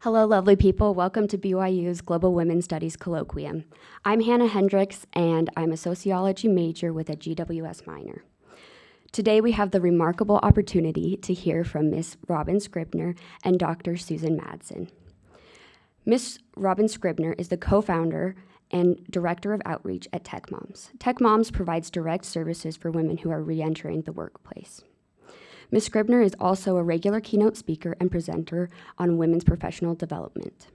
Hello, lovely people. Welcome to BYU's Global Women's Studies Colloquium. I'm Hannah Hendricks, and I'm a sociology major with a GWS minor. Today, we have the remarkable opportunity to hear from Ms. Robbyn Scribner and Dr. Susan Madsen. Ms. Robbyn Scribner is the co-founder and director of outreach at Tech Moms. Tech Moms provides direct services for women who are re-entering the workplace. Ms. Scribner is also a regular keynote speaker and presenter on women's professional development.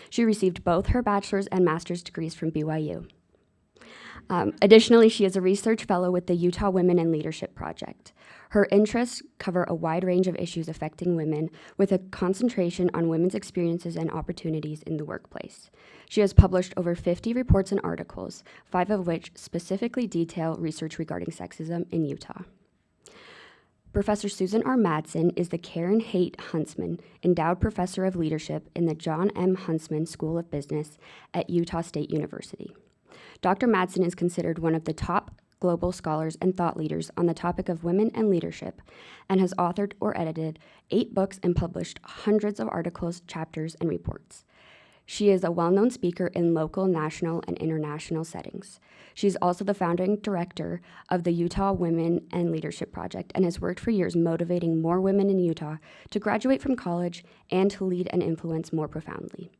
She received both her bachelor's and master's degrees from BYU. Additionally, she is a research fellow with the Utah Women in Leadership Project. Her interests cover a wide range of issues affecting women, with a concentration on women's experiences and opportunities in the workplace. She has published over 50 reports and articles, 5 of which specifically detail research regarding sexism in Utah. Professor Susan R. Madsen is the Karen Haight Huntsman Endowed Professor of Leadership in the John M. Huntsman School of Business at Utah State University. Dr. Madsen is considered one of the top global scholars and thought leaders on the topic of women and leadership, and has authored or edited 8 books and published hundreds of articles, chapters, and reports. She is a well-known speaker in local, national, and international settings. She's also the founding director of the Utah Women and Leadership Project and has worked for years motivating more women in Utah to graduate from college and to lead and influence more profoundly.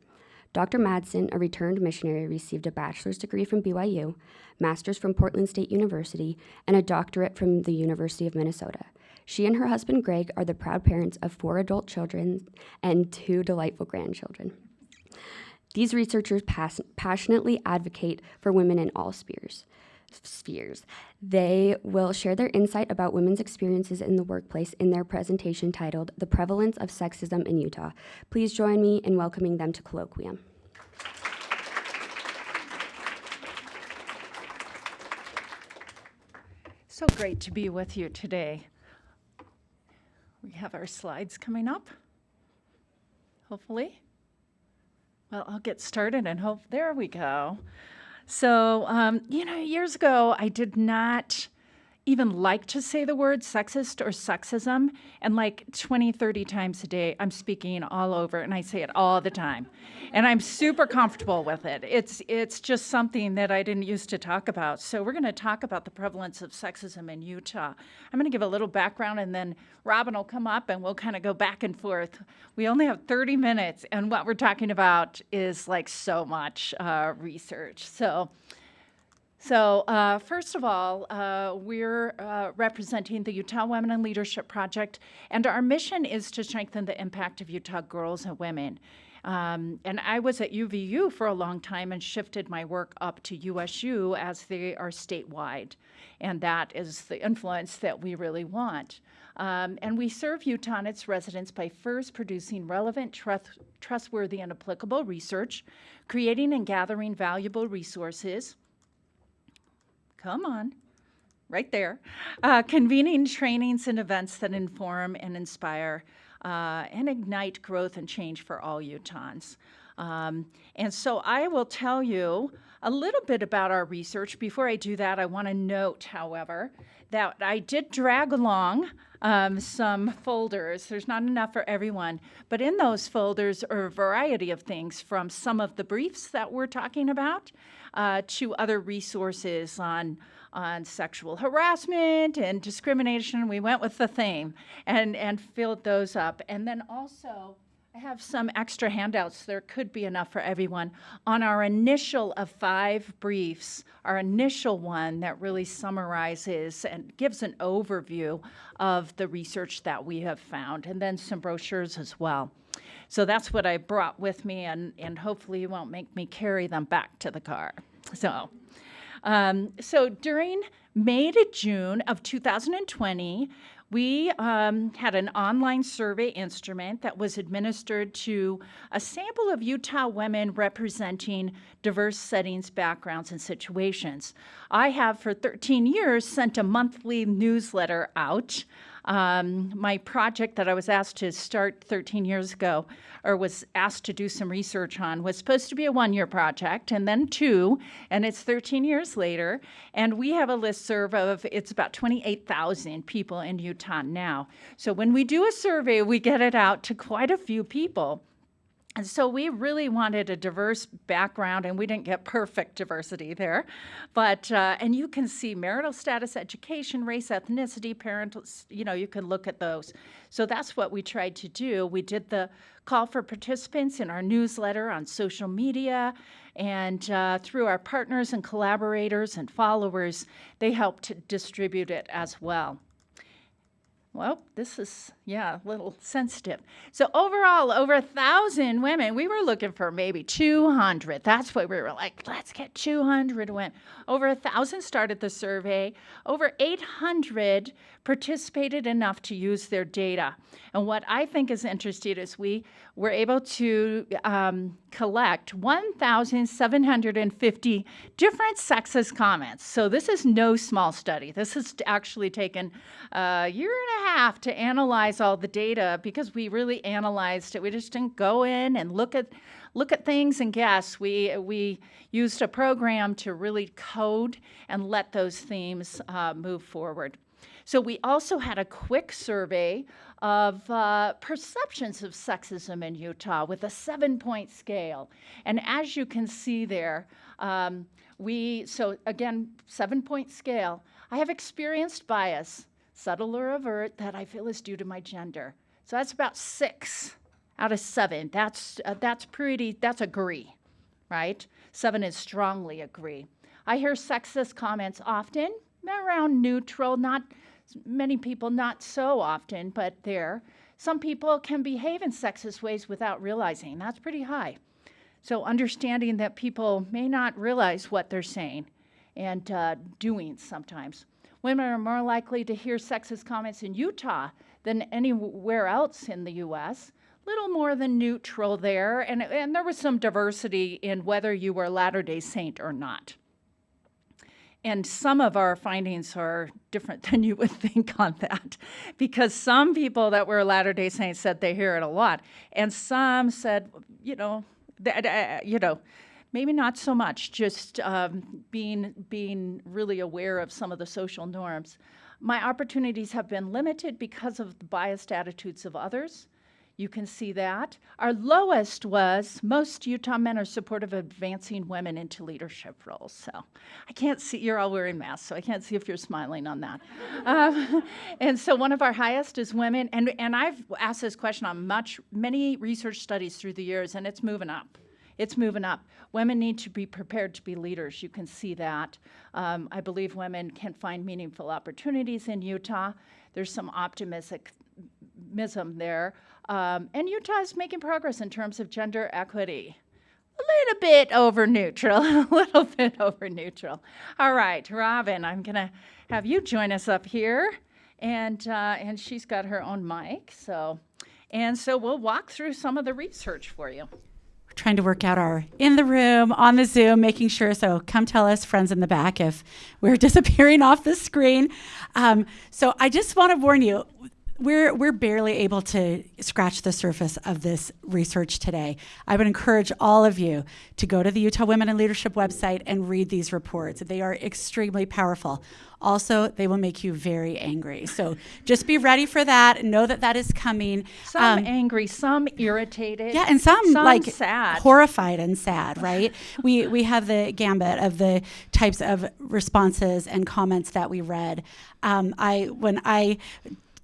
Dr. Madsen, a returned missionary, received a bachelor's degree from BYU, master's from Portland State University, and a doctorate from the University of Minnesota. She and her husband, Greg, are the proud parents of 4 adult children and 2 delightful grandchildren. These researchers passionately advocate for women in all spheres. They will share their insight about women's experiences in the workplace in their presentation titled The Prevalence of Sexism in Utah. Please join me in welcoming them to Colloquium. So great to be with you today. We have our slides coming up, hopefully. Well, I'll get started and hope, there we go. So, years ago, I did not even like to say the word sexist or sexism, and like 20, 30 times a day, I'm speaking all over, and I say it all the time. And I'm super comfortable with it. It's just something that I didn't used to talk about. So we're gonna talk about the prevalence of sexism in Utah. I'm gonna give a little background, and then Robbyn will come up and we'll kind of go back and forth. We only have 30 minutes, and what we're talking about is like so much research. So first of all, we're representing the Utah Women in Leadership Project, and our mission is to strengthen the impact of Utah girls and women. And I was at UVU for a long time and shifted my work up to USU as they are statewide, and that is the influence that we really want. And we serve Utah and its residents by first producing relevant, trustworthy, and applicable research, creating and gathering valuable resources, come on, right there. Convening trainings and events that inform and inspire and ignite growth and change for all Utahns. And so I will tell you a little bit about our research. Before I do that, I want to note, however, that I did drag along some folders. There's not enough for everyone, but in those folders are a variety of things, from some of the briefs that we're talking about to other resources on sexual harassment and discrimination. We went with the theme and filled those up. And then also, I have some extra handouts. There could be enough for everyone. On our initial of 5 briefs, our initial one that really summarizes and gives an overview of the research that we have found, and then some brochures as well. So that's what I brought with me, and hopefully you won't make me carry them back to the car. So during May to June of 2020, we had an online survey instrument that was administered to a sample of Utah women representing diverse settings, backgrounds, and situations. I have for 13 years sent a monthly newsletter out. My project that I was asked to start 13 years ago, or was asked to do some research on, was supposed to be a 1-year project, and then 2, and it's 13 years later, and we have a listserv of, it's about 28,000 people in Utah now. So when we do a survey, we get it out to quite a few people. And so we really wanted a diverse background, and we didn't get perfect diversity there. But, and you can see marital status, education, race, ethnicity, parental, you can look at those. So that's what we tried to do. We did the call for participants in our newsletter, on social media, and through our partners and collaborators and followers, they helped distribute it as well. Well, this is, a little sensitive. So overall, over 1,000 women, we were looking for maybe 200. That's what we were like, let's get 200 women. Over 1,000 started the survey. Over 800 participated enough to use their data. And what I think is interesting is we were able to collect 1,750 different sexist comments. So this is no small study. This has actually taken a year and a half to analyze all the data, because we really analyzed it. We just didn't go in and look at things and guess. We used a program to really code and let those themes move forward. So we also had a quick survey of perceptions of sexism in Utah with a 7-point scale. And as you can see there, so again, 7-point scale. I have experienced bias, subtle or overt, that I feel is due to my gender. So that's about 6 out of 7. That's agree, right? 7 is strongly agree. I hear sexist comments often, around neutral, not many people, not so often, but there. Some people can behave in sexist ways without realizing. That's pretty high. So understanding that people may not realize what they're saying and doing sometimes. Women are more likely to hear sexist comments in Utah than anywhere else in the U.S., little more than neutral there, and there was some diversity in whether you were a Latter-day Saint or not. And some of our findings are different than you would think on that, because some people that were Latter-day Saints said they hear it a lot, and some said, maybe not so much, just being really aware of some of the social norms. My opportunities have been limited because of the biased attitudes of others. You can see that. Our lowest was most Utah men are supportive of advancing women into leadership roles. So I can't see, you're all wearing masks, so I can't see if you're smiling on that. And so one of our highest is women, and I've asked this question on many research studies through the years, and it's moving up. It's moving up. Women need to be prepared to be leaders. You can see that. I believe women can find meaningful opportunities in Utah. There's some optimism there. And Utah is making progress in terms of gender equity. A little bit over neutral, All right, Robbyn, I'm going to have you join us up here. And she's got her own mic. So we'll walk through some of the research for you. Trying to work out our in the room, on the Zoom, making sure. So come tell us, friends in the back, if we're disappearing off the screen. So I just want to warn you, we're barely able to scratch the surface of this research today. I would encourage all of you to go to the Utah Women in Leadership website and read these reports. They are extremely powerful. Also, they will make you very angry. So just be ready for that. Know that that is coming. Some angry, some irritated. Yeah, and some like sad. Horrified and sad, right? we have the gambit of the types of responses and comments that we read. When I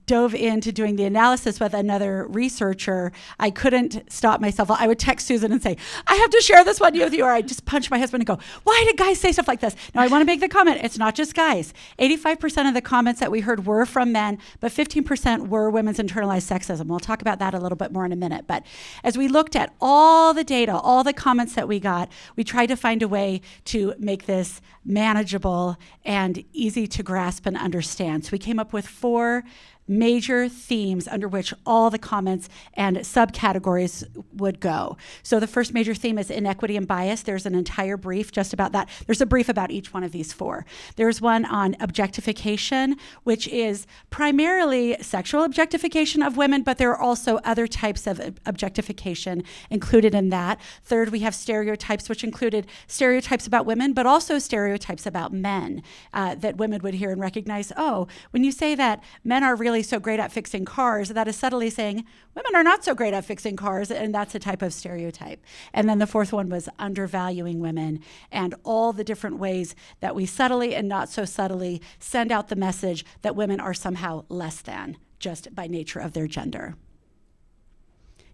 dove into doing the analysis with another researcher, I couldn't stop myself. I would text Susan and say, I have to share this one with you, or I'd just punch my husband and go, why did guys say stuff like this? Now I want to make the comment, it's not just guys. 85% of the comments that we heard were from men, but 15% were women's internalized sexism. We'll talk about that a little bit more in a minute. But as we looked at all the data, all the comments that we got, we tried to find a way to make this manageable and easy to grasp and understand. So we came up with 4 major themes under which all the comments and subcategories would go. So the first major theme is inequity and bias. There's an entire brief just about that. There's a brief about each one of these 4. There's one on objectification, which is primarily sexual objectification of women, but there are also other types of objectification included in that. Third, we have stereotypes, which included stereotypes about women, but also stereotypes about men that women would hear and recognize, oh, when you say that men are really so great at fixing cars, that is subtly saying women are not so great at fixing cars, and that's a type of stereotype. And then the fourth one was undervaluing women, and all the different ways that we subtly and not so subtly send out the message that women are somehow less than just by nature of their gender.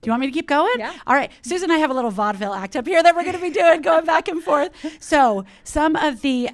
Do you want me to keep going? Yeah. All right. Susan and I have a little vaudeville act up here that we're going to be doing, going back and forth. So some of the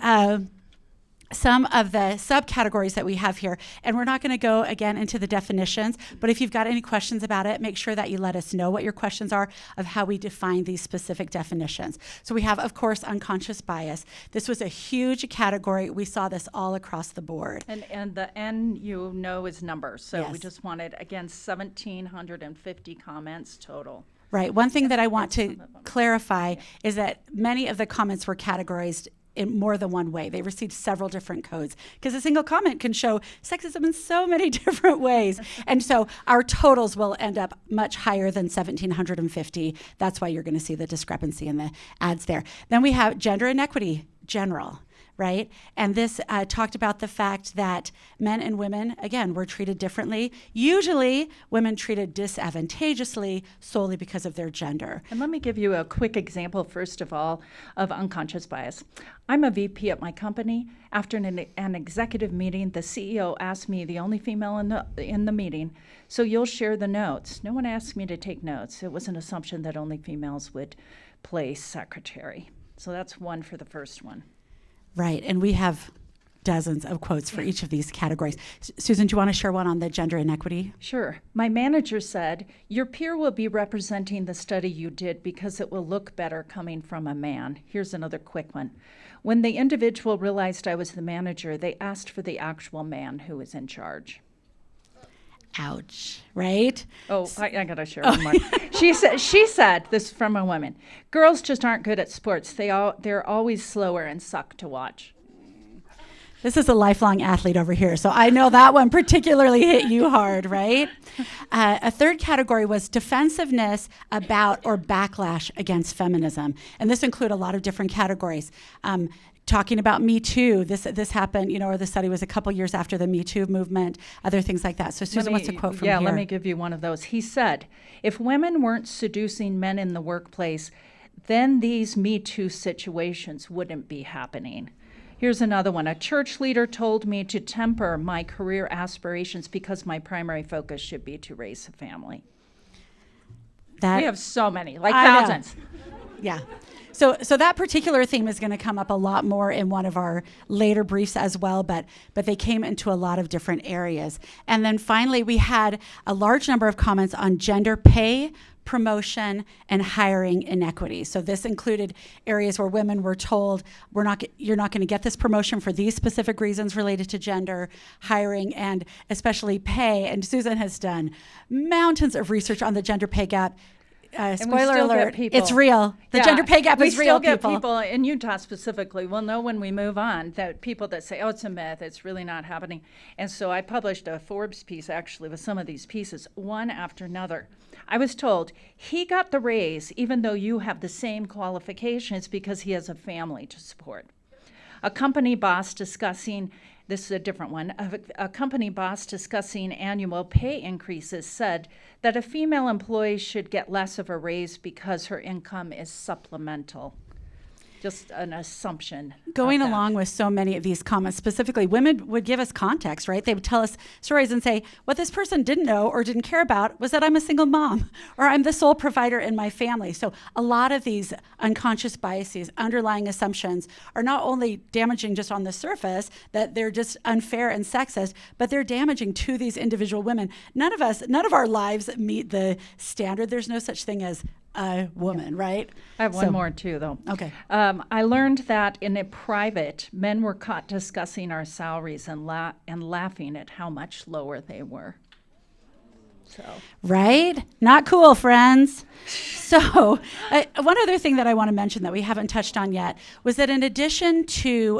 subcategories that we have here, and we're not going to go again into the definitions, but if you've got any questions about it, make sure that you let us know what your questions are of how we define these specific definitions. So we have, of course, unconscious bias. This was a huge category. We saw this all across the board. And the N, is numbers. So we Yes. just wanted, again, 1,750 comments total. Right. One thing that I want to clarify is that many of the comments were categorized in more than one way. They received several different codes because a single comment can show sexism in so many different ways. And so our totals will end up much higher than 1,750. That's why you're going to see the discrepancy in the ads there. Then we have gender inequity, general. Right? And this talked about the fact that men and women, again, were treated differently. Usually, women treated disadvantageously solely because of their gender. And let me give you a quick example, first of all, of unconscious bias. I'm a VP at my company. After an executive meeting, the CEO asked me, the only female in the meeting, so you'll share the notes. No one asked me to take notes. It was an assumption that only females would play secretary. So that's one for the first one. Right, and we have dozens of quotes for each of these categories. Susan, do you want to share one on the gender inequity? Sure. My manager said, your peer will be representing the study you did because it will look better coming from a man. Here's another quick one. When the individual realized I was the manager, they asked for the actual man who was in charge. Ouch, right? Oh, I gotta share one more. She said, this is from a woman, girls just aren't good at sports. They're always slower and suck to watch. This is a lifelong athlete over here, so I know that one particularly hit you hard, right? A third category was defensiveness about or backlash against feminism. And this included a lot of different categories. Talking about Me Too, this happened, or the study was a couple years after the Me Too movement, other things like that. So Susan, what's a quote from here? Yeah, let me give you one of those. He said, if women weren't seducing men in the workplace, then these Me Too situations wouldn't be happening. Here's another one. A church leader told me to temper my career aspirations because my primary focus should be to raise a family. We have so many, like thousands. Yeah. So that particular theme is going to come up a lot more in one of our later briefs as well, but they came into a lot of different areas. And then finally, we had a large number of comments on gender pay, promotion, and hiring inequity. So this included areas where women were told, you're not going to get this promotion for these specific reasons related to gender, hiring, and especially pay. And Susan has done mountains of research on the gender pay gap. Spoiler alert, it's real. The gender pay gap is real, people. We still get people in Utah specifically. We'll know when we move on that people that say, oh, it's a myth, it's really not happening. And so I published a Forbes piece actually with some of these pieces, one after another. I was told, he got the raise even though you have the same qualifications because he has a family to support. A company boss discussing, this is a different one, a company boss discussing annual pay increases said that a female employee should get less of a raise because her income is supplemental. Just an assumption. Going along with so many of these comments, specifically, women would give us context, right? They would tell us stories and say, what this person didn't know or didn't care about was that I'm a single mom or I'm the sole provider in my family. So a lot of these unconscious biases, underlying assumptions are not only damaging just on the surface, that they're just unfair and sexist, but they're damaging to these individual women. None of our lives meet the standard. There's no such thing as a woman, right? I have one more too, though. Okay. I learned that in a private, men were caught discussing our salaries and laughing at how much lower they were. So, right? Not cool, friends. So one other thing that I want to mention that we haven't touched on yet was that in addition to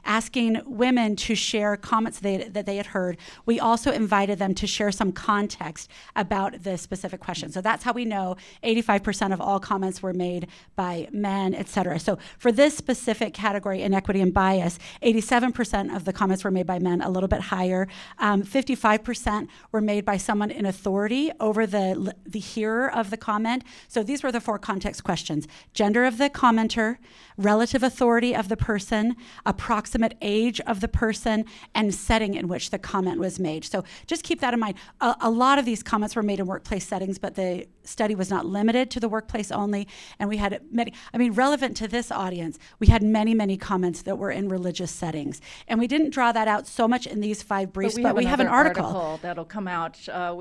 asking women to share comments that they had heard, we also invited them to share some context about the specific question. So that's how we know 85% of all comments were made by men, et cetera. So for this specific category, inequity and bias, 87% of the comments were made by men, a little bit higher. 55% were made by someone in authority over the hearer of the comment. So these were the 4 context questions: gender of the commenter, relative authority of the person, approximate age of the person, and setting in which the comment was made. So just keep that in mind. A lot of these comments were made in workplace settings, but the study was not limited to the workplace only. And we had many, relevant to this audience, we had many, many comments that were in religious settings. And we didn't draw that out so much in these 5 briefs, but we have an article that'll come out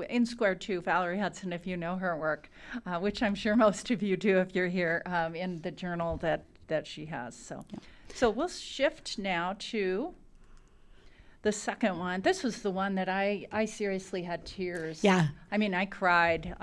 in Square 2, Valerie Hudson, if you know her work, which I'm sure most of you do if you're here, in the journal that she has. So we'll shift now to the second one. This was the one that I seriously had tears. Yeah. I mean, I cried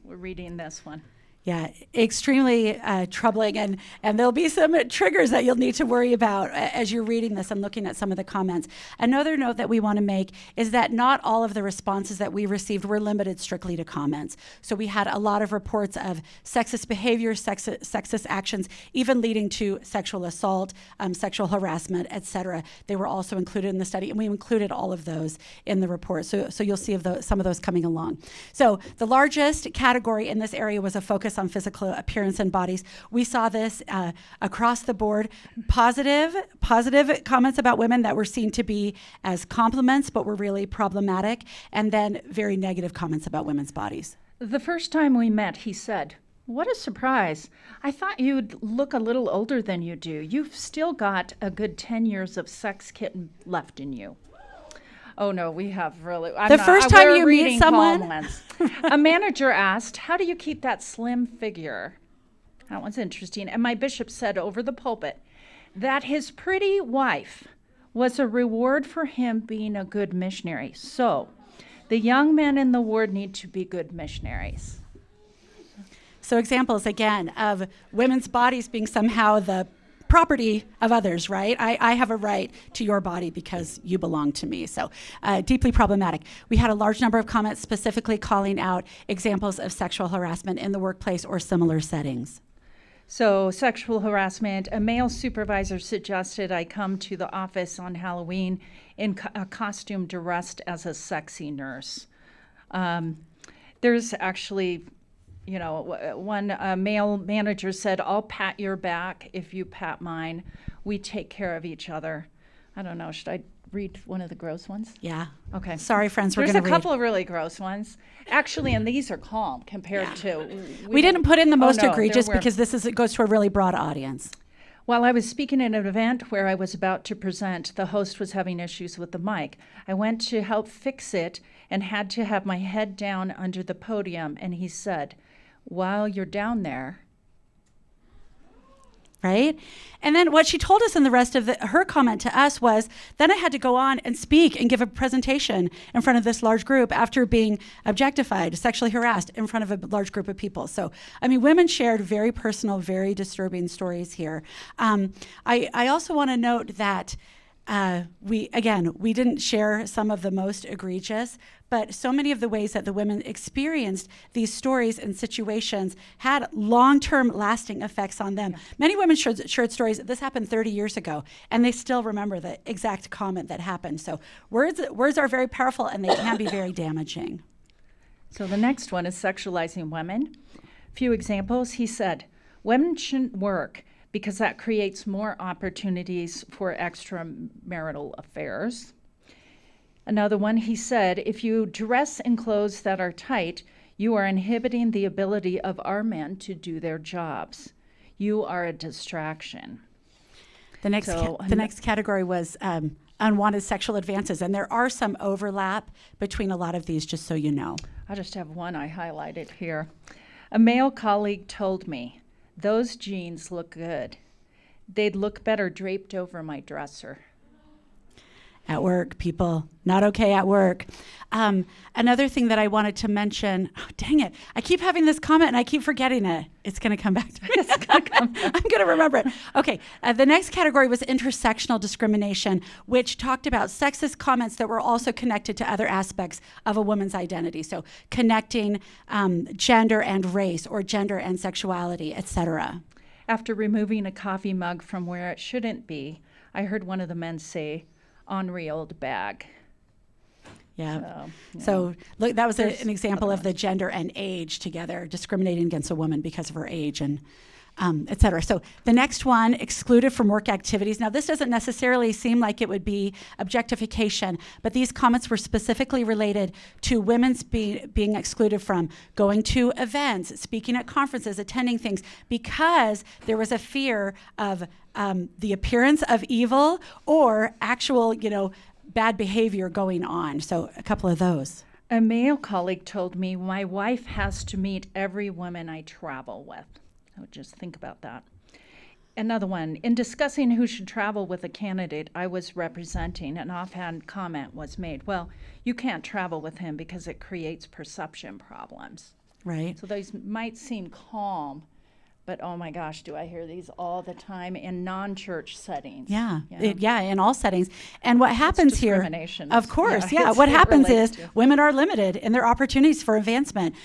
reading this one. Yeah, extremely troubling, and there'll be some triggers that you'll need to worry about as you're reading this and looking at some of the comments. Another note that we want to make is that not all of the responses that we received were limited strictly to comments. So we had a lot of reports of sexist behavior, sexist actions, even leading to sexual assault, sexual harassment, et cetera. They were also included in the study, and we included all of those in the report. So you'll see some of those coming along. So the largest category in this area was a focus on physical appearance and bodies. We saw this across the board. Positive comments about women that were seen to be as compliments, but were really problematic, and then very negative comments about women's bodies. The first time we met, he said, "What a surprise. I thought you'd look a little older than you do. You've still got a good 10 years of sex kitten left in you." Oh no, we have really. First time you meet someone. A manager asked, "How do you keep that slim figure?" That one's interesting. And my bishop said over the pulpit that his pretty wife was a reward for him being a good missionary. So the young men in the ward need to be good missionaries. So examples, again, of women's bodies being somehow the property of others, right? I have a right to your body because you belong to me. So deeply problematic. We had a large number of comments specifically calling out examples of sexual harassment in the workplace or similar settings. So sexual harassment, a male supervisor suggested I come to the office on Halloween in a costume dressed as a sexy nurse. There's actually, one male manager said, "I'll pat your back if you pat mine. We take care of each other." I don't know, should I read one of the gross ones? Yeah. Okay. Sorry, friends, we're going to read. There's a couple of really gross ones. Actually, and these are calm compared to... We didn't put in the most egregious because it goes to a really broad audience. While I was speaking at an event where I was about to present, the host was having issues with the mic. I went to help fix it and had to have my head down under the podium, and he said, "While you're down there..." Right? And then what she told us in the rest of her comment to us was, then I had to go on and speak and give a presentation in front of this large group after being objectified, sexually harassed in front of a large group of people. So, women shared very personal, very disturbing stories here. I also want to note that we didn't share some of the most egregious, but so many of the ways that the women experienced these stories and situations had long-term lasting effects on them. Yeah. Many women shared stories, this happened 30 years ago, and they still remember the exact comment that happened. So words are very powerful, and they can be very damaging. So the next one is sexualizing women. Few examples. He said, "Women shouldn't work because that creates more opportunities for extramarital affairs." Another one, he said, "If you dress in clothes that are tight, you are inhibiting the ability of our men to do their jobs. You are a distraction." The next category was unwanted sexual advances, and there are some overlap between a lot of these, just so you know. I just have one I highlighted here. A male colleague told me, "Those jeans look good. They'd look better draped over my dresser." At work, people, not okay at work. Another thing that I wanted to mention, oh, dang it, I keep having this comment and I keep forgetting it. It's going to come back to me. I'm going to remember it. Okay, the next category was intersectional discrimination, which talked about sexist comments that were also connected to other aspects of a woman's identity. So connecting gender and race or gender and sexuality, etc. After removing a coffee mug from where it shouldn't be, I heard one of the men say, "Ornery old bag." Yeah. So look, that was an example of the gender and age together, discriminating against a woman because of her age and et cetera. So the next one, excluded from work activities. Now, this doesn't necessarily seem like it would be objectification, but these comments were specifically related to women's being excluded from going to events, speaking at conferences, attending things, because there was a fear of the appearance of evil or actual, bad behavior going on. So a couple of those. A male colleague told me, "My wife has to meet every woman I travel with." I would just think about that. Another one, in discussing who should travel with a candidate I was representing, an offhand comment was made, "Well, you can't travel with him because it creates perception problems." Right. So those might seem calm, but oh my gosh, do I hear these all the time in non-church settings. Yeah, in all settings. And what happens here, discrimination. of course, Yeah, what it happens is relates to. women are limited in their opportunities for advancement.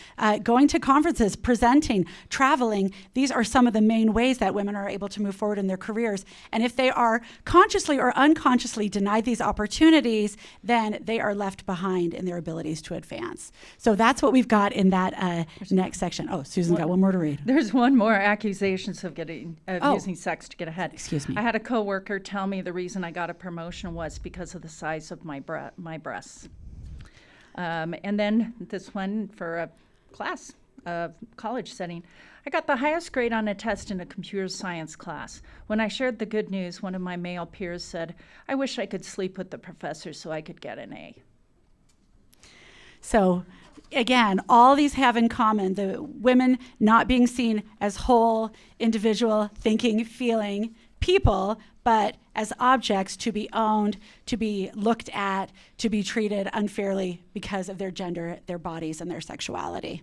Going to conferences, presenting, traveling, these are some of the main ways that women are able to move forward in their careers. And if they are consciously or unconsciously denied these opportunities, then they are left behind in their abilities to advance. So that's what we've got in that next section. Oh, Susan got one more to read. There's one more, accusations of using sex to get ahead. Excuse me. I had a coworker tell me the reason I got a promotion was because of the size of my breasts. And then this one for a class, college setting. I got the highest grade on a test in a computer science class. When I shared the good news, one of my male peers said, "I wish I could sleep with the professor so I could get an A." So again, all these have in common the women not being seen as whole, individual, thinking, feeling people, but as objects to be owned, to be looked at, to be treated unfairly because of their gender, their bodies, and their sexuality.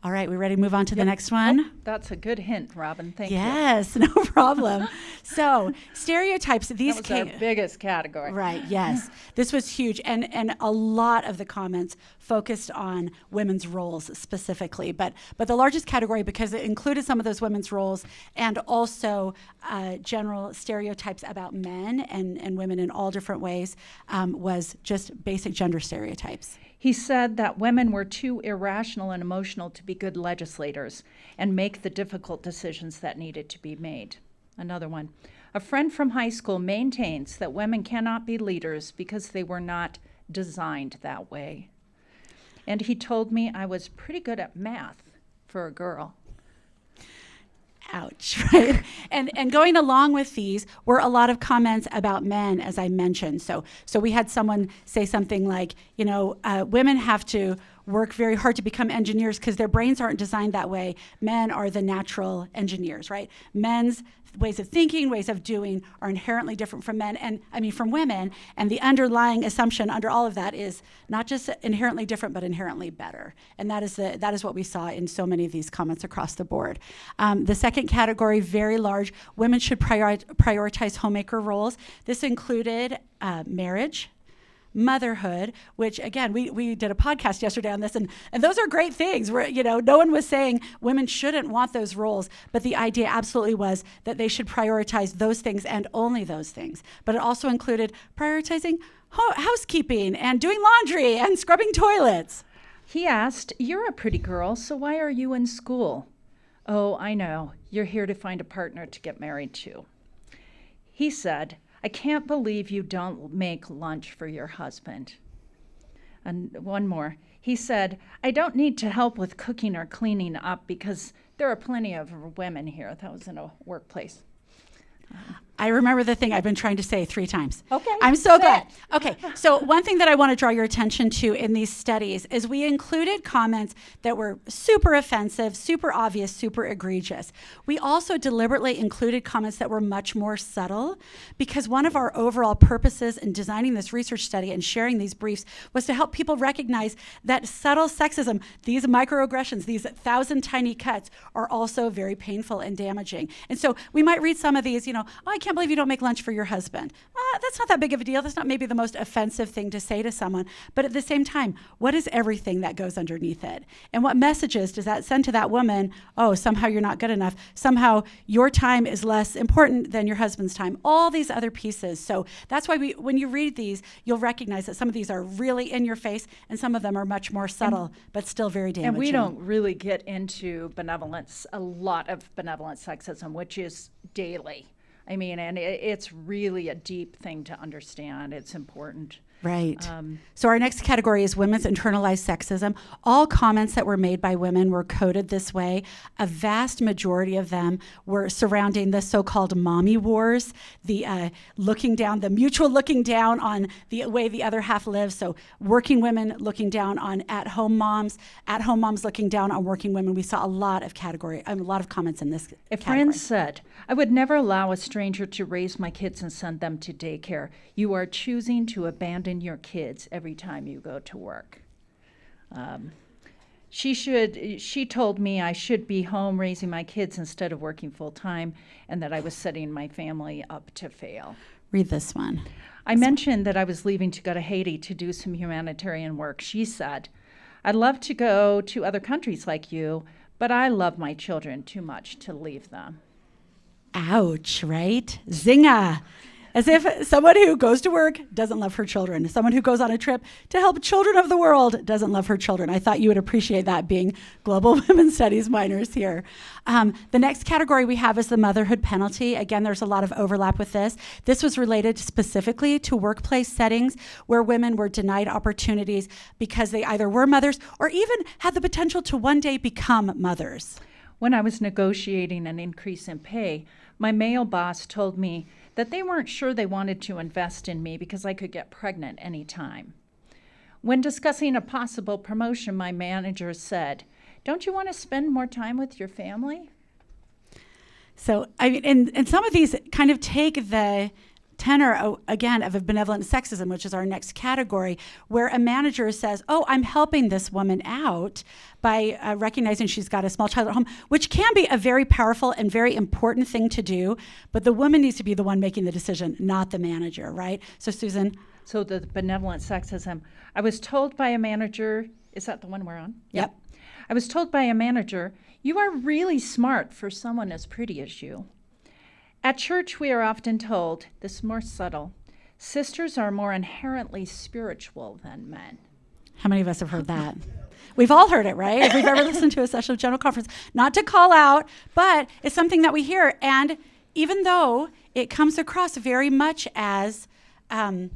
All right, we ready to move on to the next one? Oh, that's a good hint, Robbyn. Thank you. Yes, no problem. So stereotypes, these That was our biggest category. Right, yes. This was huge. And a lot of the comments focused on women's roles specifically. But the largest category, because it included some of those women's roles and also general stereotypes about men and women in all different ways, was just basic gender stereotypes. He said that women were too irrational and emotional to be good legislators and make the difficult decisions that needed to be made. Another one. A friend from high school maintains that women cannot be leaders because they were not designed that way. And he told me I was pretty good at math for a girl. Ouch, right? And going along with these were a lot of comments about men, as I mentioned. So we had someone say something like, women have to work very hard to become engineers because their brains aren't designed that way. Men are the natural engineers, right? Men's ways of thinking, ways of doing are inherently different from from women. And the underlying assumption under all of that is not just inherently different, but inherently better. And that is what we saw in so many of these comments across the board. The second category, very large, women should prioritize homemaker roles. This included marriage, motherhood, which again, we did a podcast yesterday on this, and those are great things where, no one was saying women shouldn't want those roles, but the idea absolutely was that they should prioritize those things and only those things. But it also included prioritizing housekeeping and doing laundry and scrubbing toilets. He asked, "You're a pretty girl, so why are you in school?" "Oh, I know. You're here to find a partner to get married to." He said, "I can't believe you don't make lunch for your husband." And one more. He said, "I don't need to help with cooking or cleaning up because there are plenty of women here." That was in a workplace. I remember the thing I've been trying to say 3 times. Okay. I'm so Say glad. it. Okay. So one thing that I want to draw your attention to in these studies is we included comments that were super offensive, super obvious, super egregious. We also deliberately included comments that were much more subtle because one of our overall purposes in designing this research study and sharing these briefs was to help people recognize that subtle sexism, these microaggressions, these 1,000 tiny cuts are also very painful and damaging. And so we might read some of these, oh, I can't believe you don't make lunch for your husband. That's not that big of a deal. That's not maybe the most offensive thing to say to someone. But at the same time, what is everything that goes underneath it? And what messages does that send to that woman? Oh, somehow you're not good enough. Somehow your time is less important than your husband's time. All these other pieces. So that's why when you read these, you'll recognize that some of these are really in your face and some of them are much more subtle, but still very damaging. And we don't really get into a lot of benevolent sexism, which is daily. I mean, and it's really a deep thing to understand. It's important. Right. So our next category is women's internalized sexism. All comments that were made by women were coded this way. A vast majority of them were surrounding the so-called mommy wars, the mutual looking down on the way the other half lives. So working women looking down on at-home moms looking down on working women. We saw a lot of comments in this A category. friend said, "I would never allow a stranger to raise my kids and send them to daycare. You are choosing to abandon your kids every time you go to work." She told me I should be home raising my kids instead of working full time, and that I was setting my family up to fail. Read this one. I mentioned that I was leaving to go to Haiti to do some humanitarian work. She said, "I'd love to go to other countries like you, but I love my children too much to leave them." Ouch, right? Zinga. As if someone who goes to work doesn't love her children. Someone who goes on a trip to help children of the world doesn't love her children. I thought you would appreciate that, being global women's studies minors here. The next category we have is the motherhood penalty. Again, there's a lot of overlap with this. This was related specifically to workplace settings where women were denied opportunities because they either were mothers or even had the potential to one day become mothers. When I was negotiating an increase in pay, my male boss told me that they weren't sure they wanted to invest in me because I could get pregnant anytime. When discussing a possible promotion, my manager said, "Don't you want to spend more time with your family?" So, I mean, and some of these kind of take the tenor, again, of a benevolent sexism, which is our next category, where a manager says, oh, I'm helping this woman out by recognizing she's got a small child at home, which can be a very powerful and very important thing to do, but the woman needs to be the one making the decision, not the manager, right? So, Susan? So the benevolent sexism. I was told by a manager, is that the one we're on? Yep. I was told by a manager, "You are really smart for someone as pretty as you." At church, we are often told, this is more subtle, sisters are more inherently spiritual than men. How many of us have heard that? We've all heard it, right? If we've ever listened to a session of general conference, not to call out, but it's something that we hear. And even though it comes across very much as a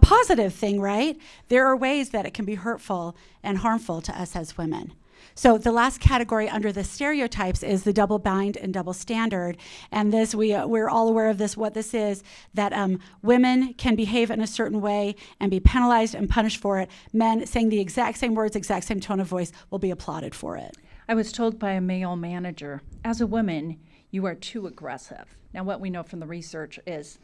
positive thing, right? There are ways that it can be hurtful and harmful to us as women. So the last category under the stereotypes is the double bind and double standard. And this, we're all aware of this, what this is, that women can behave in a certain way and be penalized and punished for it. Men saying the exact same words, exact same tone of voice will be applauded for it. I was told by a male manager, "As a woman, you are too aggressive." Now, what we know from the research is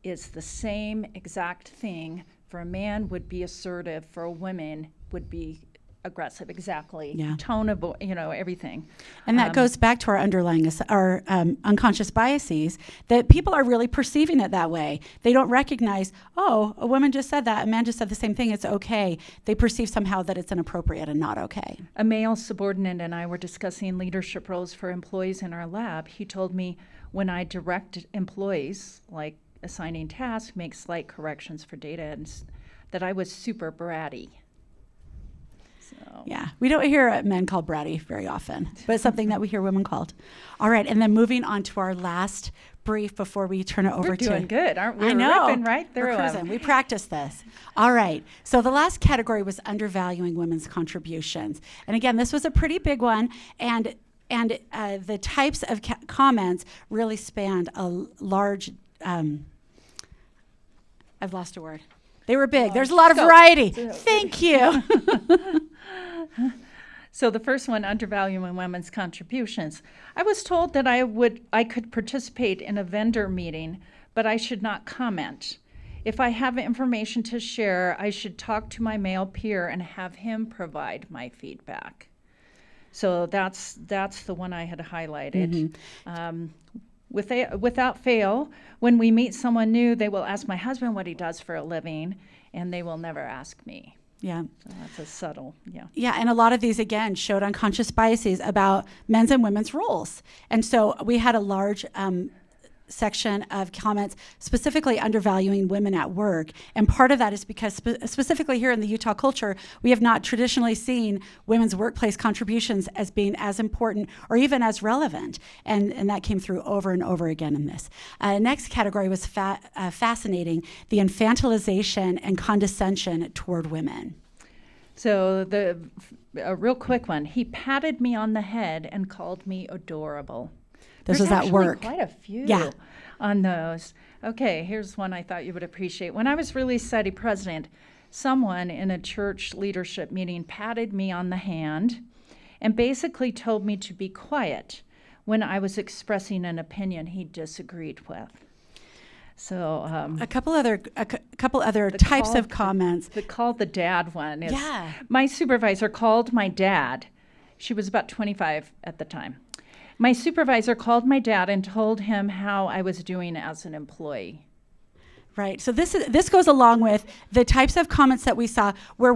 the same exact thing. For a man would be assertive, for a woman would be aggressive, exactly. Yeah. Tone of, everything. And that goes back to our underlying, our unconscious biases, that people are really perceiving it that way. They don't recognize, oh, a woman just said that, a man just said the same thing, it's okay. They perceive somehow that it's inappropriate and not okay. A male subordinate and I were discussing leadership roles for employees in our lab. He told me when I direct employees, like assigning tasks, make slight corrections for data, and that I was super bratty. So. Yeah, we don't hear men called bratty very often, but it's something that we hear women called. All right, and then moving on to our last brief before we turn it over We're doing good, aren't we? I know. We're ripping right through We're cruising. them. We practiced this. All right, so the last category was undervaluing women's contributions. And again, this was a pretty big one, and And the types of comments really spanned a large, I've lost a word. They were big. There's a lot of variety. Thank you. So the first one, undervaluing women's contributions. I was told that I could participate in a vendor meeting, but I should not comment. If I have information to share, I should talk to my male peer and have him provide my feedback. So that's the one I had highlighted. Without fail, when we meet someone new, they will ask my husband what he does for a living, and they will never ask me. Yeah. So that's a subtle, yeah. Yeah, and a lot of these, again, showed unconscious biases about men's and women's roles. And so we had a large section of comments specifically undervaluing women at work. And part of that is because specifically here in the Utah culture, we have not traditionally seen women's workplace contributions as being as important or even as relevant. And that came through over and over again in this. Next category was fascinating, the infantilization and condescension toward women. So a real quick one, he patted me on the head and called me adorable. This was at work. Quite a few on those. Okay, here's one I thought you would appreciate. When I was released study president, someone in a church leadership meeting patted me on the hand and basically told me to be quiet when I was expressing an opinion he disagreed with. So a couple other types of comments. Called the dad one is, my supervisor called my dad. She was about 25 at the time. My supervisor called my dad and told him how I was doing as an employee. Right. So this goes along with the types of comments that we saw where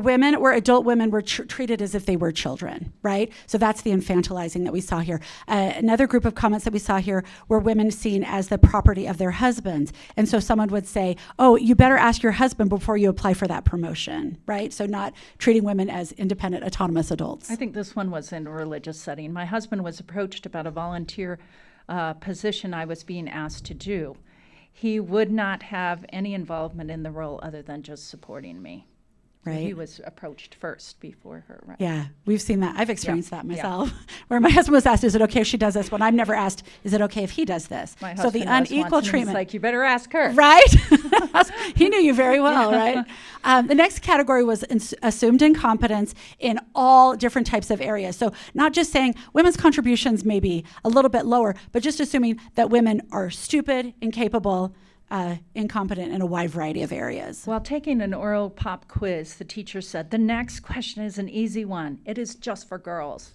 adult women were treated as if they were children, right? So that's the infantilizing that we saw here. Another group of comments that we saw here were women seen as the property of their husbands. And so someone would say, oh, you better ask your husband before you apply for that promotion, right? So not treating women as independent, autonomous adults. I think this one was in a religious setting. My husband was approached about a volunteer position I was being asked to do. He would not have any involvement in the role other than just supporting me. Right. So he was approached first before her. Right. Yeah, we've seen that. I've experienced that myself, where my husband was asked, is it okay if she does this? When I'm never asked, is it okay if he does this? My so the unequal treatment. He's like, you better ask her. Right? He knew you very well, right? The next category was assumed incompetence in all different types of areas. So not just saying women's contributions may be a little bit lower, but just assuming that women are stupid, incapable, incompetent in a wide variety of areas. While taking an oral pop quiz, the teacher said, the next question is an easy one. It is just for girls.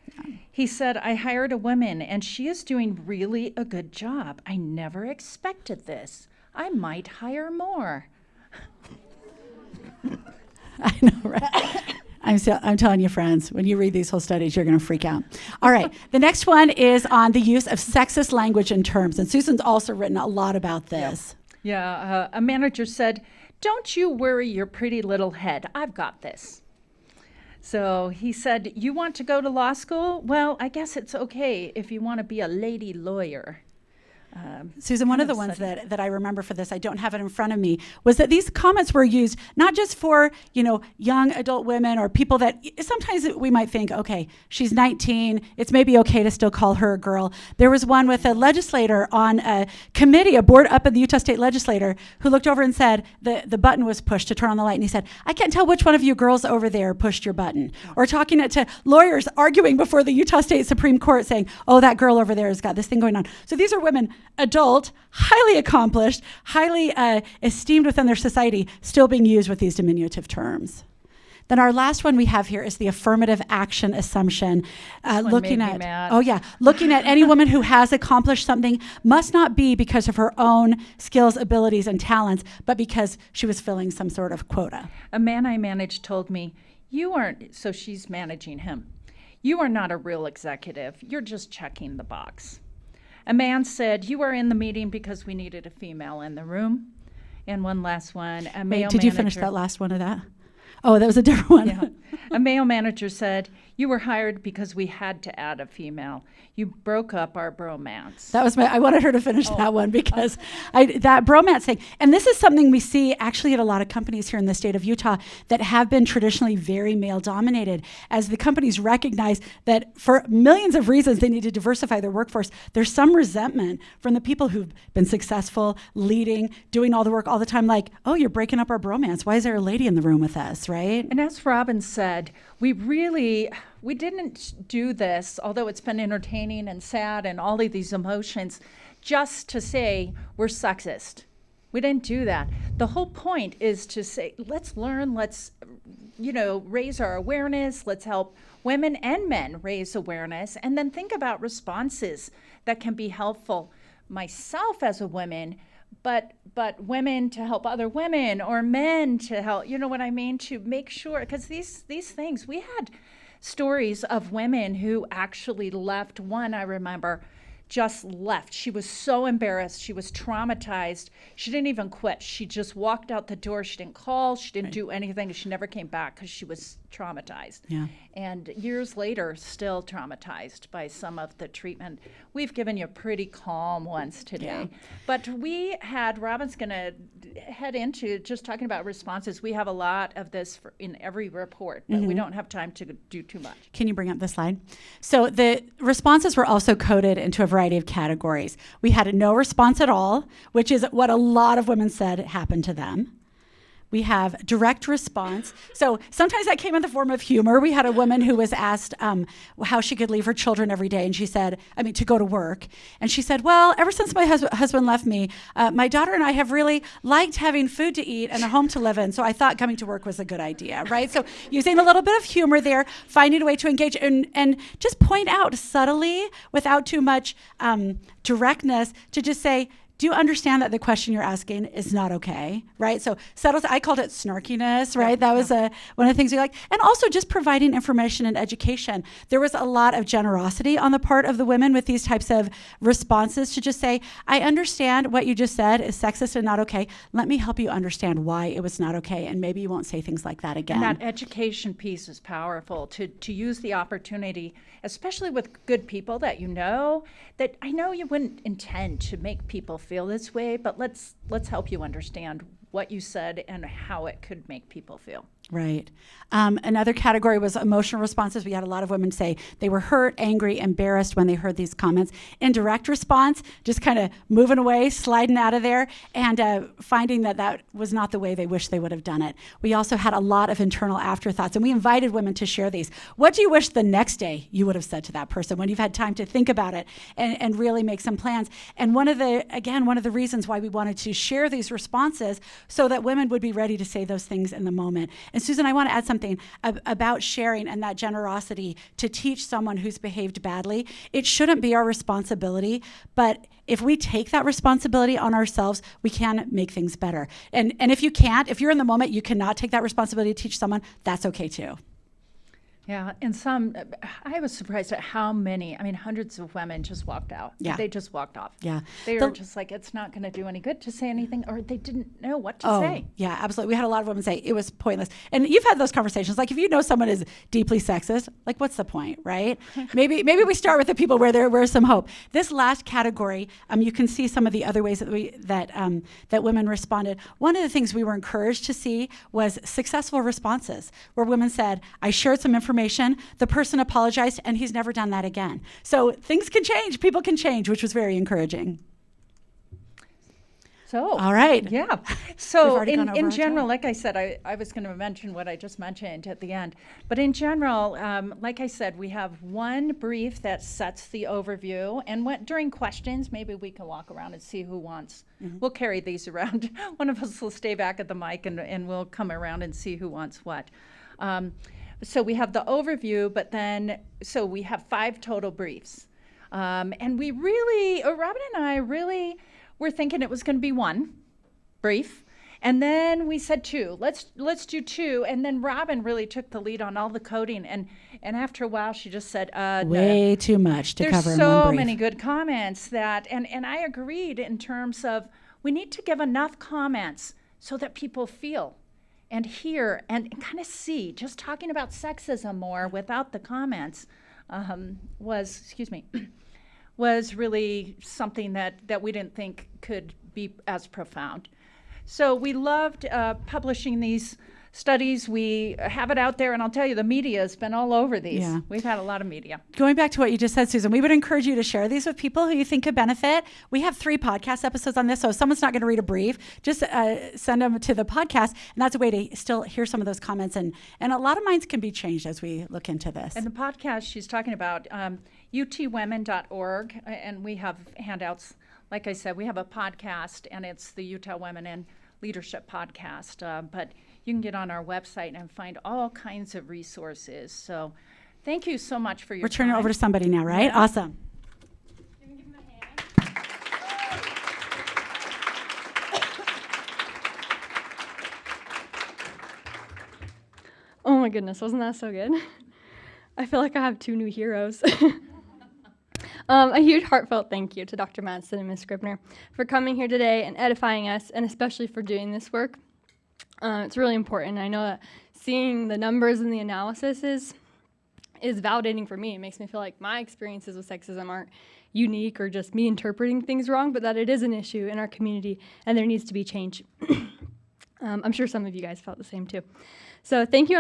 Yeah. He said, I hired a woman and she is doing really a good job. I never expected this. I might hire more. I know, right? I'm telling you, friends, when you read these whole studies, you're going to freak out. All right. The next one is on the use of sexist language and terms. And Susan's also written a lot about this. Yeah. A manager said, don't you worry your pretty little head. I've got this. So he said, you want to go to law school? Well, I guess it's okay if you want to be a lady lawyer. Susan, one of the ones that I remember for this, I don't have it in front of me, was that these comments were used not just for, young adult women or people that sometimes we might think, okay, she's 19, it's maybe okay to still call her a girl. There was one with a legislator on a committee, a board up in the Utah State Legislature, who looked over and said, the button was pushed to turn on the light, and he said, I can't tell which one of you girls over there pushed your button. Or talking to lawyers arguing before the Utah State Supreme Court saying, oh, that girl over there has got this thing going on. So these are women, adult, highly accomplished, highly esteemed within their society, still being used with these diminutive terms. Then our last one we have here is the affirmative action assumption, looking at any woman who has accomplished something must not be because of her own skills, abilities, and talents, but because she was filling some sort of quota. A man I managed told me, you aren't, so she's managing him, you are not a real executive, you're just checking the box. A man said, you are in the meeting because we needed a female in the room. And one last one, a male manager. Did you finish that last one of that? Oh, that was a different one. Yeah. A male manager said, You were hired because we had to add a female. You broke up our bromance. That was I wanted her to finish that one because that bromance thing. And this is something we see actually at a lot of companies here in the state of Utah that have been traditionally very male dominated. As the companies recognize that for millions of reasons they need to diversify their workforce, there's some resentment from the people who've been successful, leading, doing all the work all the time, like, oh, you're breaking up our bromance. Why is there a lady in the room with us, right? And as Robbyn said, we didn't do this, although it's been entertaining and sad and all of these emotions, just to say we're sexist. We didn't do that. The whole point is to say, let's learn, let's, raise our awareness, let's help women and men raise awareness, and then think about responses that can be helpful. Myself as a woman, but women to help other women, or men to help, you know what I mean, to make sure, because these things, we had stories of women who actually left. One, I remember, just left. She was so embarrassed. She was traumatized. She didn't even quit. She just walked out the door. She didn't call. She didn't do anything. She never came back because she was traumatized. Yeah. And years later, still traumatized by some of the treatment. We've given you pretty calm ones today. Yeah. But Robbyn's going to head into just talking about responses. We have a lot of this in every report, but we don't have time to do too much. Can you bring up the slide? So the responses were also coded into a variety of categories. We had a no response at all, which is what a lot of women said happened to them. We have direct response. So sometimes that came in the form of humor. We had a woman who was asked how she could leave her children every day, and she said, to go to work. And she said, well, ever since my husband left me, my daughter and I have really liked having food to eat and a home to live in, so I thought coming to work was a good idea, right? So using a little bit of humor there, finding a way to engage and just point out subtly, without too much directness, to just say, do you understand that the question you're asking is not okay, right? So subtle, I called it snarkiness, right? That was one of the things we like. And also just providing information and education. There was a lot of generosity on the part of the women with these types of responses to just say, I understand what you just said is sexist and not okay. Let me help you understand why it was not okay, and maybe you won't say things like that again. And that education piece is powerful, to use the opportunity, especially with good people that that I know you wouldn't intend to make people feel this way, but let's help you understand what you said and how it could make people feel. Right. Another category was emotional responses. We had a lot of women say they were hurt, angry, embarrassed when they heard these comments. Indirect response, just kind of moving away, sliding out of there, and finding that was not the way they wish they would have done it. We also had a lot of internal afterthoughts, and we invited women to share these. What do you wish the next day you would have said to that person when you've had time to think about it and really make some plans? And one of the reasons why we wanted to share these responses so that women would be ready to say those things in the moment. And Susan, I want to add something about sharing and that generosity to teach someone who's behaved badly. It shouldn't be our responsibility, but if we take that responsibility on ourselves, we can make things better. And if you're in the moment, you cannot take that responsibility to teach someone, that's okay too. Yeah, and I was surprised at how many, hundreds of women just walked out. Yeah. They just walked off. Yeah. They were just like, it's not going to do any good to say anything, or they didn't know what to say. Yeah, absolutely. We had a lot of women say it was pointless. And you've had those conversations. Like, if you know someone is deeply sexist, like, what's the point, right? Maybe we start with the people where there's some hope. This last category, you can see some of the other ways that women responded. One of the things we were encouraged to see was successful responses, where women said, I shared some information, the person apologized, and he's never done that again. So things can change, people can change, which was very encouraging. So, all right. Yeah. So in general, like I said, I was going to mention what I just mentioned at the end. But in general, like I said, we have one brief that sets the overview. And during questions, maybe we can walk around and see who wants. Mm-hmm. We'll carry these around. One of us will stay back at the mic and we'll come around and see who wants what. So we have the overview, so we have 5 total briefs. And we really, Robbyn and I really were thinking it was going to be 1 brief. And then we said 2. Let's do 2. And then Robbyn really took the lead on all the coding. And after a while, she just said, way too much to cover in one brief. There's so many good comments and I agreed in terms of we need to give enough comments so that people feel. and hear and kind of see, just talking about sexism more without the comments was really something that we didn't think could be as profound. So we loved publishing these studies. We have it out there, and I'll tell you, the media has been all over these. Yeah. We've had a lot of media. Going back to what you just said, Susan, we would encourage you to share these with people who you think could benefit. We have 3 podcast episodes on this, so if someone's not going to read a brief, just send them to the podcast, and that's a way to still hear some of those comments, and a lot of minds can be changed as we look into this. And the podcast she's talking about, utwomen.org, and we have handouts. Like I said, we have a podcast, and it's the Utah Women in Leadership podcast, but you can get on our website and find all kinds of resources. So thank you so much for your time. We're turning it over to somebody now, right? Yeah. Awesome. Can we give him a hand? Oh my goodness, wasn't that so good? I feel like I have 2 new heroes. A huge heartfelt thank you to Dr. Madsen and Ms. Scribner for coming here today and edifying us, and especially for doing this work. It's really important. I know that seeing the numbers and the analysis is validating for me. It makes me feel like my experiences with sexism aren't unique or just me interpreting things wrong, but that it is an issue in our community and there needs to be change. I'm sure some of you guys felt the same too. So thank you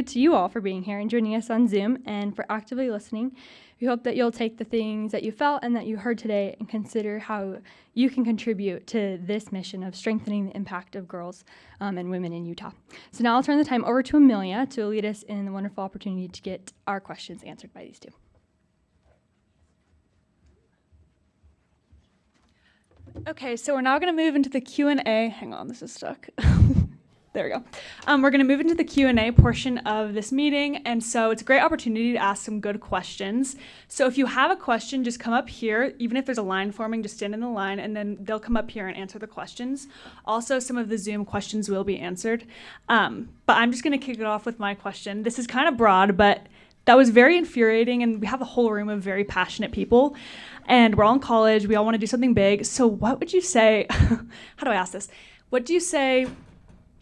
to you all for being here and joining us on Zoom and for actively listening. We hope that you'll take the things that you felt and that you heard today and consider how you can contribute to this mission of strengthening the impact of girls and women in Utah. So now I'll turn the time over to Amelia to lead us in the wonderful opportunity to get our questions answered by these 2. Okay, so we're now going to move into the Q&A. Hang on, this is stuck. There we go. We're going to move into the Q&A portion of this meeting, and so it's a great opportunity to ask some good questions. So if you have a question, just come up here. Even if there's a line forming, just stand in the line, and then they'll come up here and answer the questions. Also, some of the Zoom questions will be answered. But I'm just going to kick it off with my question. This is kind of broad, but that was very infuriating, and we have a whole room of very passionate people, and we're all in college. We all want to do something big. So what would you say, how do I ask this?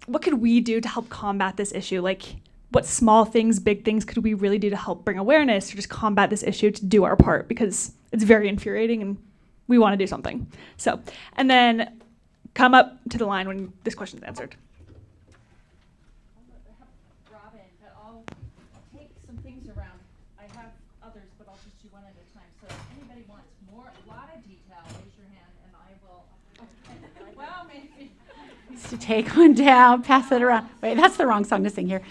What could we do to help combat this issue? Like, what small things, big things could we really do to help bring awareness or just combat this issue to do our part? Because it's very infuriating and we want to do something. So, and then come up to the line when this question is answered. Robbyn, but I'll take some things around. I have others, but I'll just do one at a time. So if anybody wants a lot of detail, raise your hand and I will. Well, maybe. To take one down, pass it around. Wait, that's the wrong song to sing here.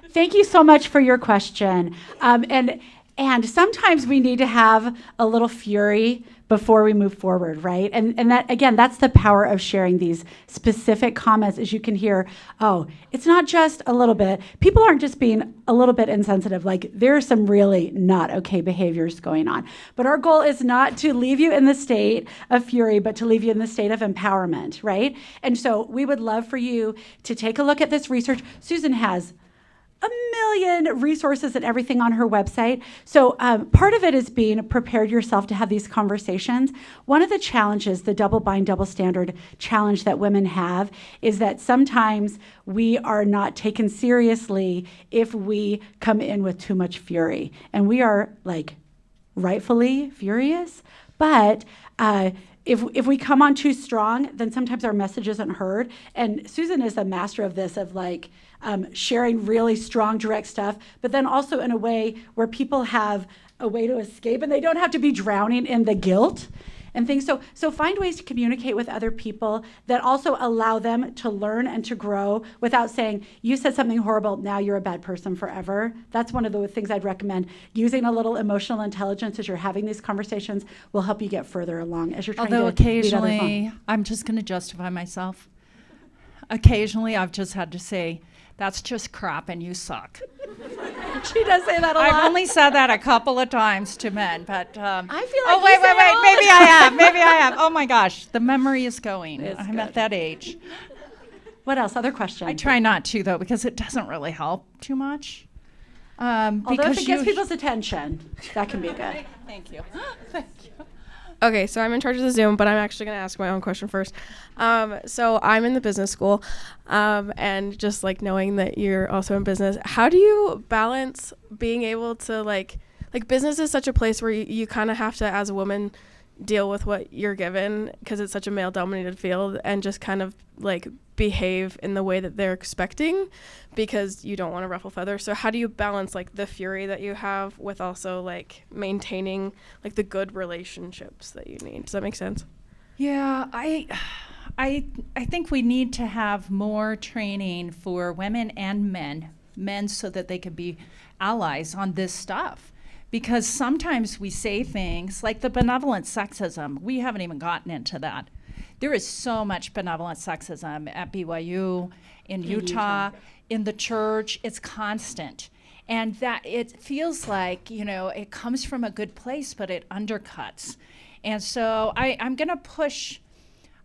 Thank you so much for your question. And sometimes we need to have a little fury before we move forward, right? And that, again, that's the power of sharing these specific comments. As you can hear, oh, it's not just a little bit. People aren't just being a little bit insensitive. Like, there are some really not okay behaviors going on. But our goal is not to leave you in the state of fury, but to leave you in the state of empowerment, right? And so we would love for you to take a look at this research. Susan has a million resources and everything on her website. So part of it is being prepared yourself to have these conversations. One of the challenges, the double bind, double standard challenge that women have, is that sometimes we are not taken seriously if we come in with too much fury. And we are, like, rightfully furious, but if we come on too strong, then sometimes our message isn't heard. And Susan is a master of this, of like sharing really strong, direct stuff, but then also in a way where people have a way to escape and they don't have to be drowning in the guilt and things. So find ways to communicate with other people that also allow them to learn and to grow without saying, you said something horrible, now you're a bad person forever. That's one of the things I'd recommend. Using a little emotional intelligence as you're having these conversations will help you get further along as you're trying to lead others on. Occasionally, I'm just going to justify myself. Occasionally, I've just had to say, that's just crap and you suck. She does say that a lot. I've only said that a couple of times to men, but I feel like oh, wait, maybe I have. Oh my gosh, the memory is going. I'm good. at that age. What else? Other questions? I try not to, though, because it doesn't really help too much. Although if it gets people's attention, that can be good. Thank you. Thank you. Okay, so I'm in charge of the Zoom, but I'm actually going to ask my own question first. So I'm in the business school, and just like knowing that you're also in business, how do you balance being able to like business is such a place where you kind of have to, as a woman, deal with what you're given because it's such a male dominated field, and just kind of like behave in the way that they're expecting because you don't want to ruffle feathers. So how do you balance like the fury that you have with also like maintaining like the good relationships that you need? Does that make sense? Yeah, I think we need to have more training for women and men so that they can be allies on this stuff. Because sometimes we say things like the benevolent sexism. We haven't even gotten into that. There is so much benevolent sexism at BYU, in Utah, in the church. It's constant. And that it feels like, it comes from a good place, but it undercuts. And so I'm going to push,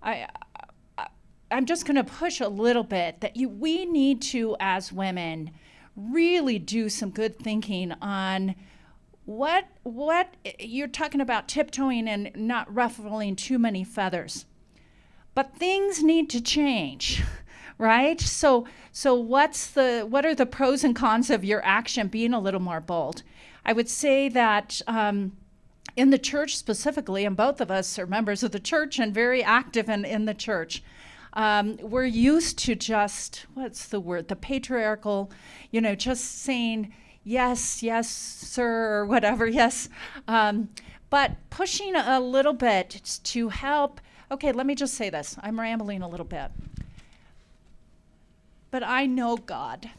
I'm just going to push a little bit that we need to, as women, really do some good thinking on what you're talking about, tiptoeing and not ruffling too many feathers. But things need to change, right? So what are the pros and cons of your action being a little more bold? I would say that in the church specifically, and both of us are members of the church and very active in the church, we're used to just, the patriarchal, just saying, yes, sir, or whatever, yes. But pushing a little bit to help. Okay, let me just say this. I'm rambling a little bit. But I know God.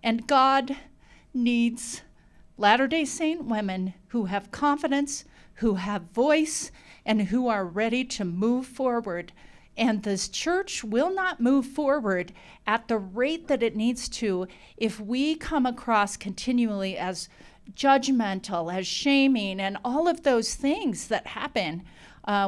And God needs Latter-day Saint women who have confidence, who have voice, and who are ready to move forward. And this church will not move forward at the rate that it needs to if we come across continually as judgmental, as shaming, and all of those things that happen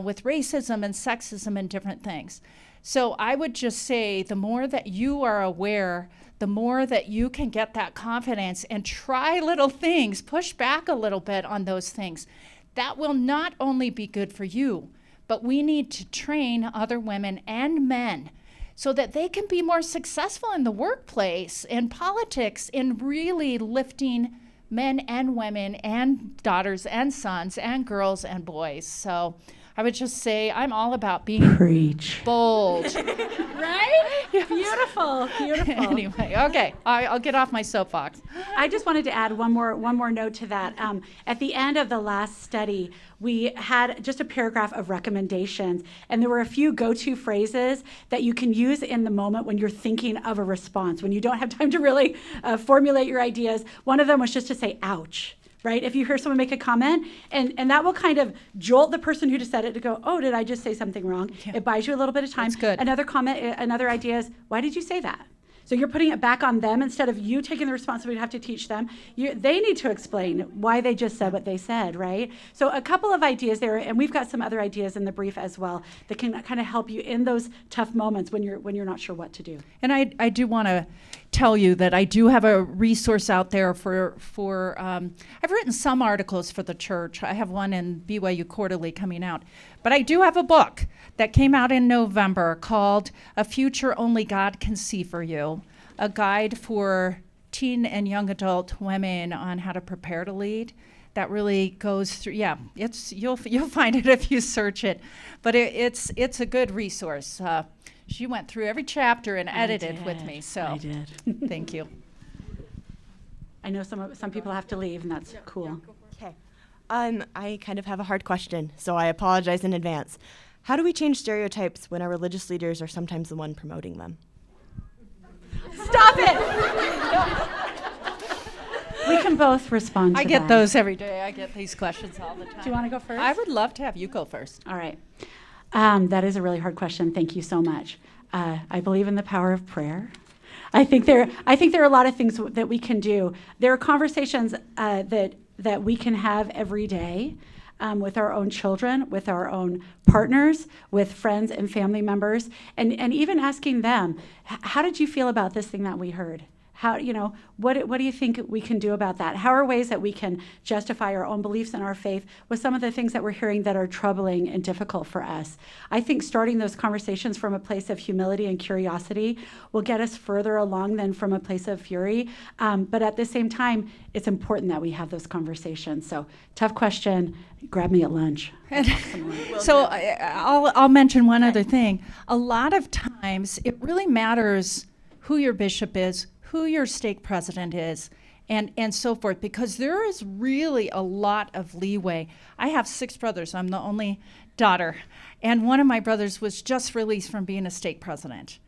with racism and sexism and different things. So I would just say the more that you are aware, the more that you can get that confidence and try little things, push back a little bit on those things. That will not only be good for you, but we need to train other women and men so that they can be more successful in the workplace, in politics, in really lifting men and women and daughters and sons and girls and boys. So I would just say I'm all about being bold. Right? Beautiful. Anyway, okay, I'll get off my soapbox. I just wanted to add one more note to that. At the end of the last study, we had just a paragraph of recommendations, and there were a few go-to phrases that you can use in the moment when you're thinking of a response, when you don't have time to really formulate your ideas. One of them was just to say, ouch. Right? If you hear someone make a comment, and that will kind of jolt the person who just said it to go, oh, did I just say something wrong? Yeah. It buys you a little bit of time. That's good. Another comment, another idea is, why did you say that? So you're putting it back on them instead of you taking the responsibility to have to teach them. They need to explain why they just said what they said, right? So a couple of ideas there, and we've got some other ideas in the brief as well that can kind of help you in those tough moments when you're not sure what to do. And I do want to tell you that I do have a resource out there for I've written some articles for the church. I have one in BYU Quarterly coming out. But I do have a book that came out in November called A Future Only God Can See for You, a guide for teen and young adult women on how to prepare to lead. That really goes through, you'll find it if you search it. But it's a good resource. She went through every chapter and edited with me, so I did. Thank you. I know some people have to leave, and that's cool. Okay. I kind of have a hard question, so I apologize in advance. How do we change stereotypes when our religious leaders are sometimes the one promoting them? Stop it! We can both respond to I get that. those every day. I get these questions all the time. Do you want to go first? I would love to have you go first. All right. That is a really hard question. Thank you so much. I believe in the power of prayer. I think there are a lot of things that we can do. There are conversations that we can have every day with our own children, with our own partners, with friends and family members, and even asking them, how did you feel about this thing that we heard? How, what do you think we can do about that? How are ways that we can justify our own beliefs and our faith with some of the things that we're hearing that are troubling and difficult for us? I think starting those conversations from a place of humility and curiosity will get us further along than from a place of fury. But at the same time, it's important that we have those conversations. So tough question. Grab me at lunch. So I'll mention one other thing. A lot of times it really matters who your bishop is, who your stake president is, and so forth, because there is really a lot of leeway. I have 6 brothers. I'm the only daughter. And one of my brothers was just released from being a stake president.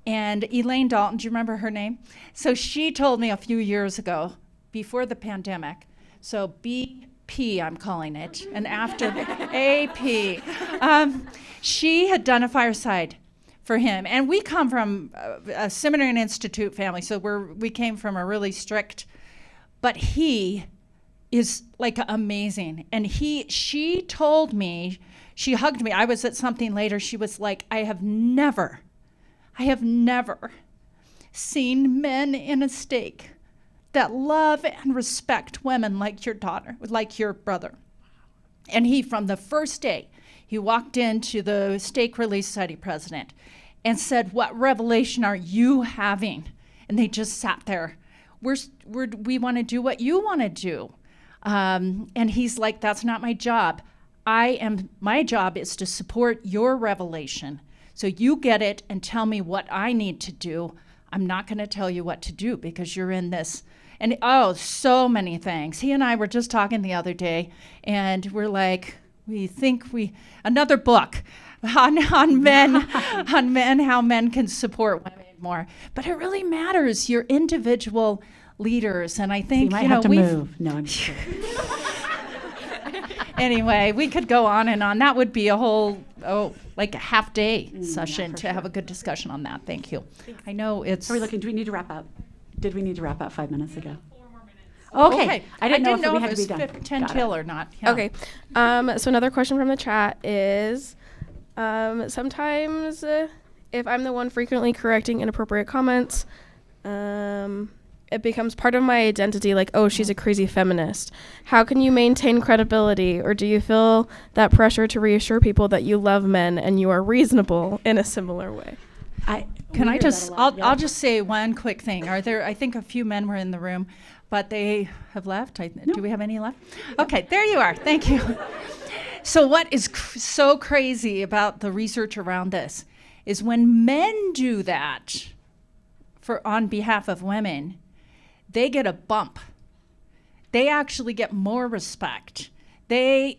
And Elaine Dalton, do you remember her name? So she told me a few years ago, before the pandemic, so BP I'm calling it, and after AP, she had done a fireside for him. And we come from a seminary and institute family, so we came from a really strict, but he is like amazing. And she told me, she hugged me. I was at something later. She was like, I have never seen men in a stake that love and respect women like your daughter, like your brother. And he, from the first day, he walked into the stake relief society president and said, what revelation are you having? And they just sat there. We want to do what you want to do. And he's like, that's not my job. My job is to support your revelation. So you get it and tell me what I need to do. I'm not going to tell you what to do because you're in this. And so many things. He and I were just talking the other day, and we're like, another book on men, how men can support women more. But it really matters, your individual leaders. And I think, so you might have to move. No, I'm just kidding. Anyway, we could go on and on. That would be a whole, like a half day session to have a good discussion on that. Thank you. I know it's... Are we looking, do we need to wrap up? Did we need to wrap up 5 minutes ago? 4 more minutes. Okay. I didn't know if we had to be it done. was 10 Got till it. or not. Yeah. Okay. So another question from the chat is, sometimes if I'm the one frequently correcting inappropriate comments, it becomes part of my identity, like, oh, she's a crazy feminist. How can you maintain credibility, or do you feel that pressure to reassure people that you love men and you are reasonable in a similar way? I'll just say one quick thing. I think a few men were in the room, but they have left. Do we have any left? Okay, there you are. Thank you. So what is so crazy about the research around this is when men do that on behalf of women, they get a bump. They actually get more respect. They,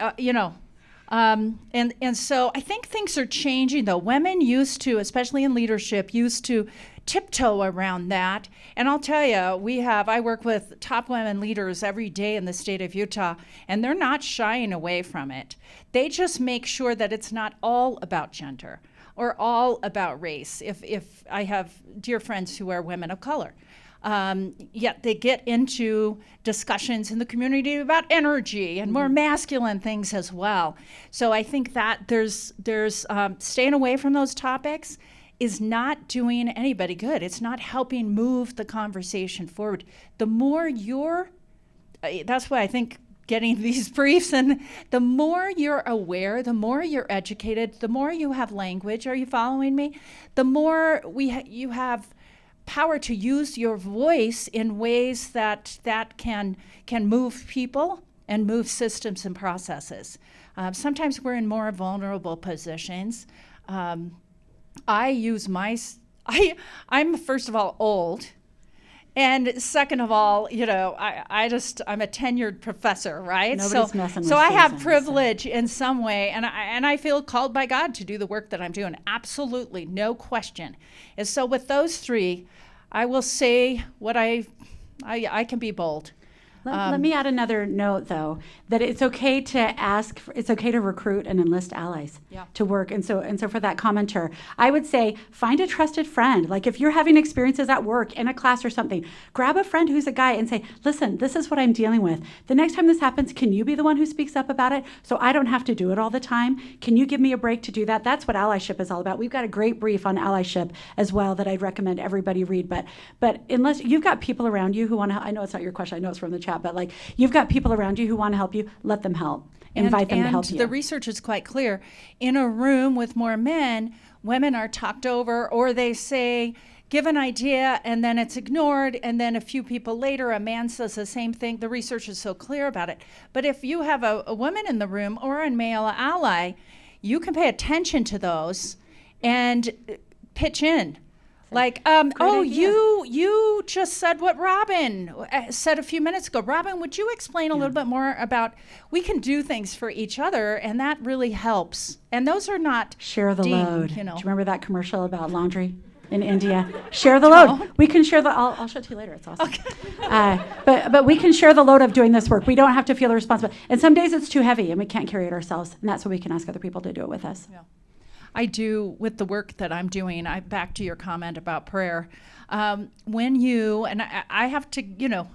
and so I think things are changing, though. Women used to, especially in leadership, used to tiptoe around that. And I'll tell you, I work with top women leaders every day in the state of Utah, and they're not shying away from it. They just make sure that it's not all about gender or all about race. If I have dear friends who are women of color, yet they get into discussions in the community about energy and more masculine things as well. So I think that there's staying away from those topics is not doing anybody good. It's not helping move the conversation forward. The more that's why I think getting these briefs, and the more you're aware, the more you're educated, the more you have language, are you following me? The more you have power to use your voice in ways that can move people and move systems and processes. Sometimes we're in more vulnerable positions. I'm first of all old, and second of all, I'm a tenured professor, right? Nobody's messing with so I have Susan, privilege in some way, and I feel called by God to do the work that I'm doing. Absolutely, no question. And so with those three, I will say what I can be bold. Let me add another note, though, that it's okay to ask, it's okay to recruit and enlist allies to work. And so for that commenter, I would say find a trusted friend. Like if you're having experiences at work, in a class or something, grab a friend who's a guy and say, listen, this is what I'm dealing with. The next time this happens, can you be the one who speaks up about it so I don't have to do it all the time? Can you give me a break to do that? That's what allyship is all about. We've got a great brief on allyship as well that I'd recommend everybody read. But unless you've got people around you who want to, I know it's not your question, I know it's from the chat, but like you've got people around you who want to help you, let them help. Invite them to help you. And the research is quite clear. In a room with more men, women are talked over, or they say, give an idea, and then it's ignored, and then a few people later, a man says the same thing. The research is so clear about it. But if you have a woman in the room or a male ally, you can pay attention to those and pitch in. Like, you just said what Robbyn said a few minutes ago. Robbyn, would you explain a little bit more about we can do things for each other, and that really helps. And those are not share the load. You know. Do you remember that commercial about laundry in India? Share the load. We can share the. I'll show it to you later. It's awesome. Okay. But we can share the load of doing this work. We don't have to feel the responsibility. And some days it's too heavy, and we can't carry it ourselves. And that's why we can ask other people to do it with us. Yeah. I do with the work that I'm doing. Back to your comment about prayer. When you, and I have to,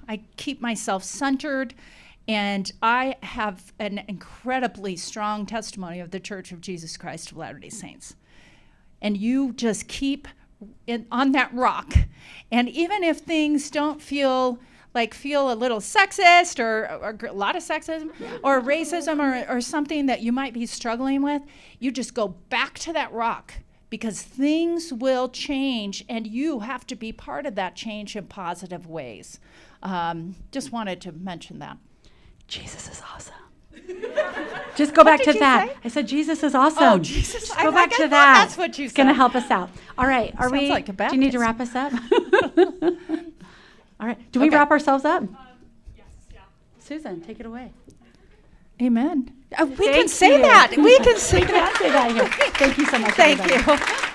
I keep myself centered, and I have an incredibly strong testimony of the Church of Jesus Christ of Latter-day Saints. And you just keep on that rock. And even if things don't feel a little sexist or a lot of sexism or racism or something that you might be struggling with, you just go back to that rock, because things will change and you have to be part of that change in positive ways. Just wanted to mention that. Jesus is awesome. Just go back to that. Say? I said Jesus is awesome. Oh, Jesus. Just go back to that. That's what you said. It's going to help us out. All right. Sounds like a do you need to Baptist. wrap us up? All right. Do we wrap ourselves up? Yes, yeah. Susan, take it away. Amen. We Thank can say you. that. We can say We can say that here. Thank you so much. Thank everybody. you.